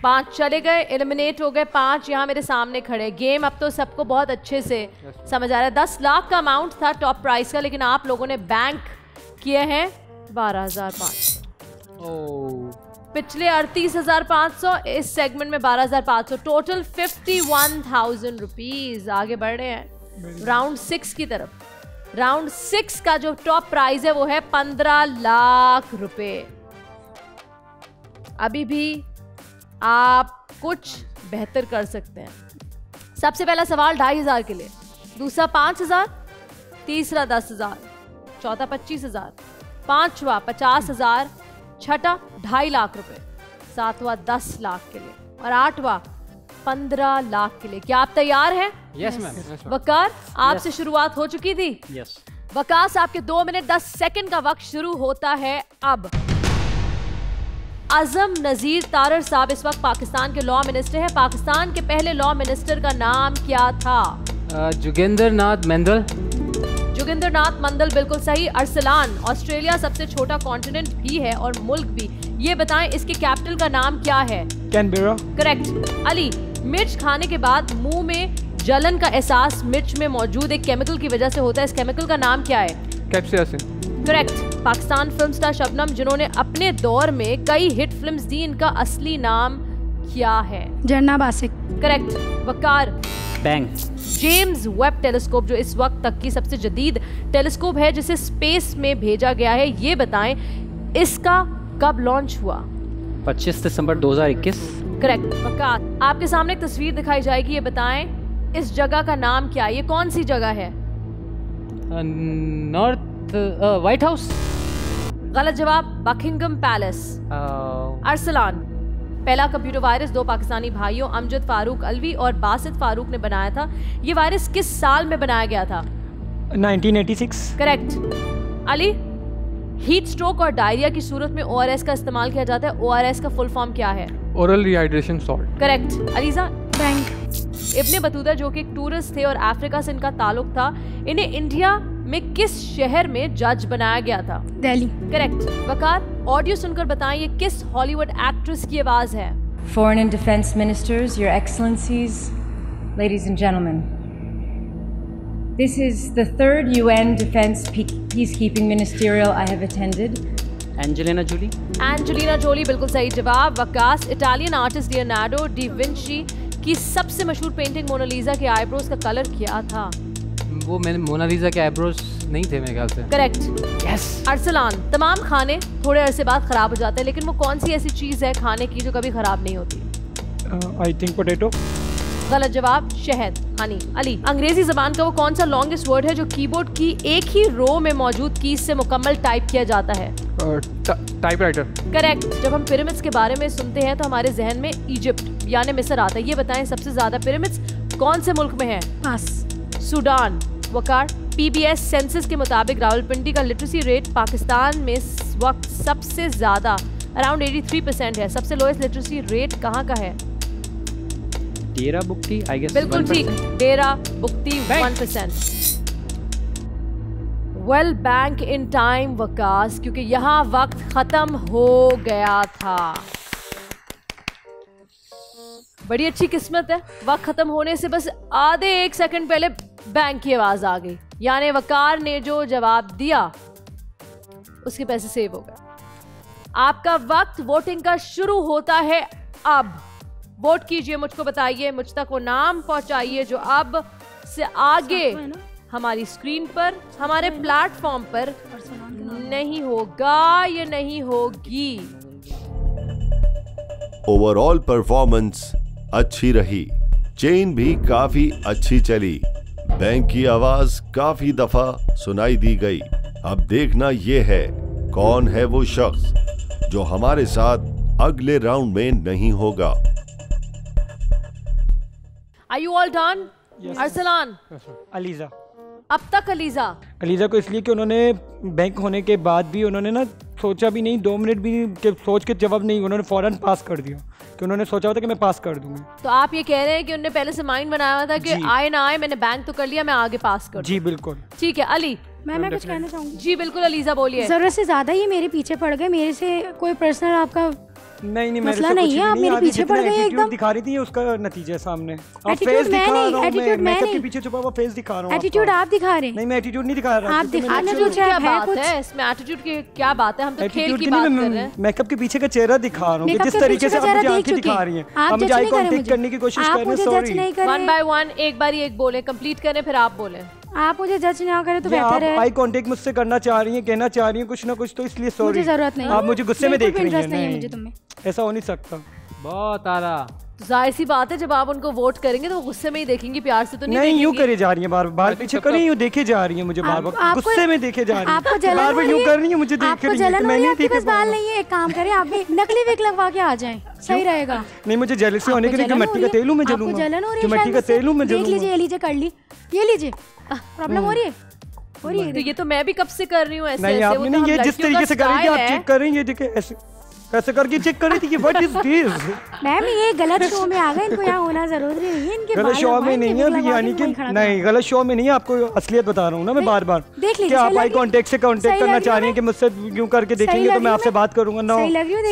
5 चले गए, एलिमिनेट हो गए 5 यहाँ मेरे सामने खड़े। गेम अब तो सबको बहुत अच्छे से समझ आ रहा है। 10 लाख का अमाउंट था टॉप प्राइस का, लेकिन आप लोगों ने बैंक किए हैं 12,500। पिछले 38,500, इस सेगमेंट में 12,500, टोटल 51,000 रुपीज। आगे बढ़ रहे हैं राउंड 6 की तरफ। राउंड 6 का जो टॉप प्राइज है वो है 15 लाख रुपए। अभी भी आप कुछ बेहतर कर सकते हैं। सबसे पहला सवाल 2,500 के लिए, दूसरा 5,000, तीसरा 10,000, चौथा 25,000, पांचवा 50,000, छठा 2.5 लाख रुपए, सातवां 10 लाख के लिए और आठवां 15 लाख के लिए। क्या आप तैयार हैं? Yes ma'am. वकार, आपसे शुरुआत हो चुकी थी। यस। वकास, आपके 2 मिनट 10 सेकंड का वक्त शुरू होता है अब। आजम नजीर तारर साहब इस वक्त पाकिस्तान के लॉ मिनिस्टर हैं। पाकिस्तान के पहले लॉ मिनिस्टर का नाम क्या था? जोगिंदर नाथ मंडल। जोगिंदर नाथ मंडल बिल्कुल सही। अरसलान, ऑस्ट्रेलिया सबसे छोटा कॉन्टिनेंट भी है और मुल्क भी। ये बताएं इसके कैपिटल का नाम क्या है? कैनबेरा। करेक्ट। अली, मिर्च खाने के बाद मुंह में जलन का एहसास मिर्च में मौजूद एक केमिकल की वजह से होता है। इस केमिकल का नाम क्या है? Capsaicin. Correct. Pakistan film star Shabnam, जिन्होंने अपने दौर में कई हिट फिल्म्स दी, इनका असली नाम क्या है? जन्ना बासिक। करेक्ट। वकार, बैंग। जेम्स वेब टेलीस्कोप जो इस वक्त तक की सबसे जदीद टेलीस्कोप है जिसे स्पेस में भेजा गया है, ये बताएं इसका कब लॉन्च हुआ? 25 दिसंबर 2021। करेक्ट। वकार, आपके सामने एक तस्वीर दिखाई जाएगी, ये बताएं इस जगह का नाम क्या है? ये कौन सी जगह है? North white house. गलत जवाब, बकिंगम पैलेस। अरसलान, पहला कंप्यूटर वायरस 2 पाकिस्तानी भाइयों अमजद फारूक अलवी और बासित फारूक ने बनाया था। ये वायरस किस साल में बनाया गया था? 1986। करेक्ट। अली, हीट स्ट्रोक और डायरिया की सूरत में ORS का इस्तेमाल किया जाता है। ORS का फुल फॉर्म क्या है? Oral rehydration salt. Correct. Aliza, bank. Ibn Battuta जो कि एक टूरिस्ट थे और अफ्रीका से इनका ताल्लुक था, इन्हें इंडिया में किस शहर में जज बनाया गया था? दिल्ली। करेक्ट। वकार, ऑडियो सुनकर बताएं ये किस हॉलीवुड एक्ट्रेस की आवाज है? Foreign and Defense Ministers, Your Excellencies, ladies and gentlemen. This is the 3rd UN Defense Peacekeeping Ministerial I have attended. Angelina Jolie. Angelina Jolie बिल्कुल सही जवाब। Waqas, Italian artist Leonardo di Vinci की सबसे मशहूर painting Mona Lisa के eyebrows का colour क्या था? वो मैंने मोनालिसा के आईब्रोज नहीं थे मेरे ख्याल से। करेक्ट। यस। अरसलान, तमाम खाने थोड़े अरसे बाद खराब हो जाते हैं, लेकिन वो कौन सी ऐसी चीज है खाने की जो कभी खराब नहीं होती? I think potato. गलत जवाब, शहद, हनी। अली, अंग्रेजी जबान का वो कौन सा लॉन्गेस्ट वर्ड है जो कीबोर्ड की एक ही रो में मौजूद कीज से मुकम्मल टाइप किया जाता है? टाइपराइटर। करेक्ट। जब हम पिरामिड्स के बारे में सुनते हैं तो हमारे जहन में इजिप्ट यानी मिस्र आता है। ये बताएं सबसे ज्यादा पिरामिड्स कौन से मुल्क में हैं? पास। सूडान। वकार, PBS सेंसस के मुताबिक रावलपिंडी का लिटरेसी रेट पाकिस्तान में इस वक्त सबसे ज्यादा अराउंड 83% है। सबसे लोएस्ट लिटरेसी रेट कहाँ का है? डेरा बुक्ती, आई गेस। बिल्कुल ठीक, डेरा बुक्ती 1%। Well, bank in time Waqas, क्योंकि यहाँ वक्त खत्म हो गया था। बड़ी अच्छी किस्मत है, वक्त खत्म होने से बस आधे 1 सेकंड पहले बैंक की आवाज आ गई, यानी वकार ने जो जवाब दिया उसके पैसे सेव हो गए। आपका वक्त वोटिंग का शुरू होता है अब। वोट कीजिए, मुझको बताइए, मुझ तक वो नाम पहुंचाइए जो अब से आगे हमारी स्क्रीन पर, हमारे प्लेटफॉर्म पर नहीं होगा, ये नहीं होगी। ओवरऑल परफॉर्मेंस अच्छी रही, चेन भी काफी अच्छी चली, बैंक की आवाज काफी दफा सुनाई दी गई। अब देखना यह है कौन है वो शख्स जो हमारे साथ अगले राउंड में नहीं होगा। Are you all done? Yes. Arsalan, ELISA. अब तक अलीजा को इसलिए कि उन्होंने बैंक होने के बाद भी उन्होंने ना सोचा भी नहीं, 2 मिनट भी के सोच के जवाब नहीं, उन्होंने फौरन पास कर दिया कि उन्होंने सोचा होता कि मैं पास कर दूंगी। तो आप ये कह रहे हैं कि उन्होंने पहले से माइंड बनाया हुआ था कि आए ना आए, मैंने बैंक तो कर लिया, मैं आगे पास कर। जी बिल्कुल ठीक है। अली, मैं कुछ कहना चाहूँगी। जी बिल्कुल, अलीजा बोलिए। जरूरत से ज्यादा ही मेरे पीछे पड़ गए, मेरे से कोई पर्सनल आपका नहीं मसला नहीं है, आप मेरे पीछे पड़ गए एकदम। दिखा रही थी उसका नतीजा है सामने। एटीट्यूड मैं नहीं, एटीट्यूड मैं नहीं, पीछे छुपा हुआ फेस दिखा रहा हूं। एटीट्यूड आप दिखा रहे हैं। नहीं मैं एटीट्यूड नहीं दिखा रहा। आप दिखाना जो क्या है बात कुछ है इसमें, एटीट्यूड की क्या बात है? हम तो खेल की बात कर रहे हैं। मेकअप के पीछे का चेहरा दिखा रहा हूं, जिस तरीके से आप मुझे आंखें दिखा रही हैं, आप मुझे आई कांटेक्ट करने की कोशिश कर रहे हैं। सॉरी, वन बाय वन एक बारी एक बोले, कंप्लीट करें फिर आप बोले। आप मुझे जज ना करें तो बेहतर है। आप आई कांटेक्ट मुझसे करना चाह रही हैं, कहना चाह रही हैं कुछ ना कुछ, तो इसलिए सॉरी। मुझे जरूरत नहीं, आप मुझे गुस्से में देख रही हैं। नहीं, ऐसा हो नहीं सकता। बहुत आला। तो जाहिर सी बात है जब आप उनको वोट करेंगे तो वो गुस्से में ही देखेंगी, प्यार से तो नहीं यूं करे जा रही है, बार बार पीछे कर रही है, देखे जा रही है मुझे, बार बार गुस्से में देखे जा रही है, आपको जलन बार बार यूं कर रही है मुझे देख रही है। मैं नहीं देखा, बाल नहीं है, एक काम करें आप भी नकली विग लगवा के आ जाएं, सही रहेगा। नहीं मुझे जेलसी होने के लिए कि मिट्टी का तेल हूं मैं जलूंगा, कि मिट्टी का तेल हूं मैं जलूंगा। देख लीजिए, ये लीजिए, कर ली, ये लीजिए, प्रॉब्लम हो रही है। तो ये तो मैं भी कब से कर रही हूँ ऐसे। नहीं आपने नहीं, ये जिस तरीके से कर रही थी आप चेक कर रही हैं, देखिए ऐसे ऐसे करके चेक कर रही थी कि व्हाट इज दिस। मैम ये गलत शो में आ गए, इनको यहाँ होना जरूरी नहीं है। इनके गलत शो में नहीं है अभी, यानी कि नहीं गलत शो में नहीं है, आपको असलियत बता रहा हूँ ना मैं बार बार। देख लीजिए, क्या आप आई कांटेक्ट से कांटेक्ट करना चाह रही हैं कि मुझसे यूं करके देखेंगे तो मैं आपसे बात करूंगा? No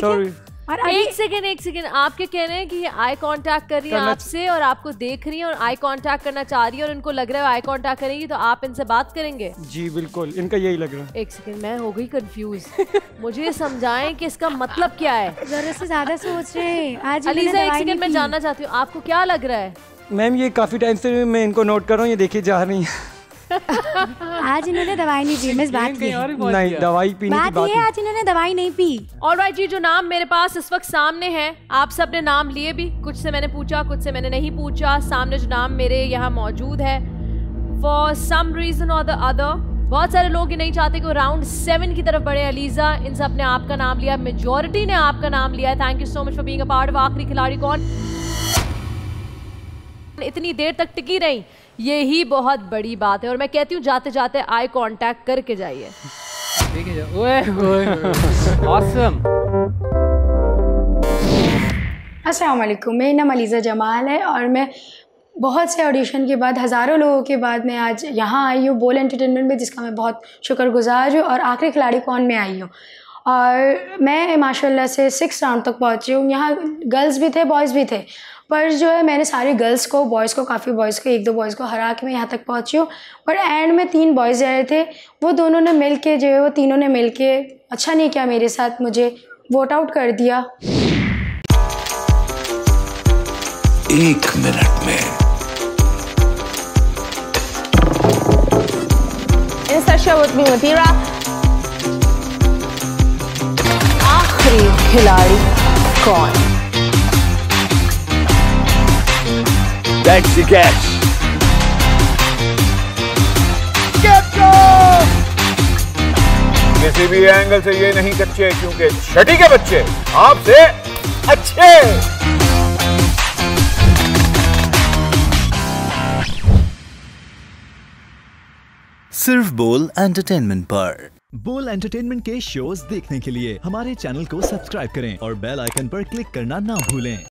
sorry. और एक सेकंड आपके कह रहे हैं कि ये आई कांटेक्ट कर रही है आपसे और आपको देख रही है और आई कांटेक्ट करना चाह रही है और इनको लग रहा है आई कांटेक्ट करेंगी तो आप इनसे बात करेंगे? जी बिल्कुल, इनका यही लग रहा है। एक सेकंड, मैं हो गई कंफ्यूज। मुझे ये समझाएं कि इसका मतलब क्या है। जरूरत से ज्यादा सोच रहे हैं। आज अलीजा एक सेकंड मैं जानना चाहती हूँ आपको क्या लग रहा है? मैम ये काफी टाइम से मैं इनको नोट कर रहा हूँ, ये देखी जा रही है। आज इन्होंने दवाई नहीं पी, मैं बात की नहीं दवाई पीने की बात है, आज इन्होंने दवाई नहीं पी। ऑलराइट जी, जो नाम मेरे पास इस वक्त सामने है, आप सबने नाम लिए भी, कुछ से मैंने पूछा कुछ से मैंने नहीं पूछा। सामने जो नाम मेरे यहाँ मौजूद है, फॉर सम रीजन और द अदर बहुत सारे लोग ये नहीं चाहते कि वो राउंड 7 की तरफ बढ़े। अलीजा इन सब ने आपका नाम लिया, मेजोरिटी ने आपका नाम लिया है। Thank you so much for being a part of आखिरी खिलाड़ी कौन। इतनी देर तक टिकी रही, यही बहुत बड़ी बात है और मैं कहती हूँ जाते जाते आई कांटेक्ट करके जाइए। ऑसम। अस्सलाम वालेकुम, मेरा नाम अलीज़ा जमाल है और मैं बहुत से ऑडिशन के बाद, हज़ारों लोगों के बाद मैं आज यहाँ आई हूँ बोल एंटरटेनमेंट में, जिसका मैं बहुत शुक्रगुजार हूँ और आखिरी खिलाड़ी कौन में आई हूँ। और मैं माशाल्लाह से 6 राउंड तक पहुँची हूँ। यहाँ गर्ल्स भी थे, बॉयज़ भी थे, पर जो है मैंने सारे गर्ल्स को, बॉयज़ को, काफ़ी बॉयज़ को, 1-2 बॉयज़ को हरा के मैं यहाँ तक पहुँची हूँ। पर एंड में 3 बॉयज़ रहे थे, वो दोनों ने मिल के जो है, वो तीनों ने मिल के अच्छा नहीं किया मेरे साथ, मुझे वोट आउट कर दिया। 1 मिनट में आखिरी खिलाड़ी कौन? That's the catch. किसी भी एंगल से ये नहीं कच्चे, क्योंकि छठी के बच्चे आपसे अच्छे। सिर्फ बोल एंटरटेनमेंट पर। बोल एंटरटेनमेंट के शोज देखने के लिए हमारे चैनल को सब्सक्राइब करें और बेल आइकन पर क्लिक करना ना भूलें।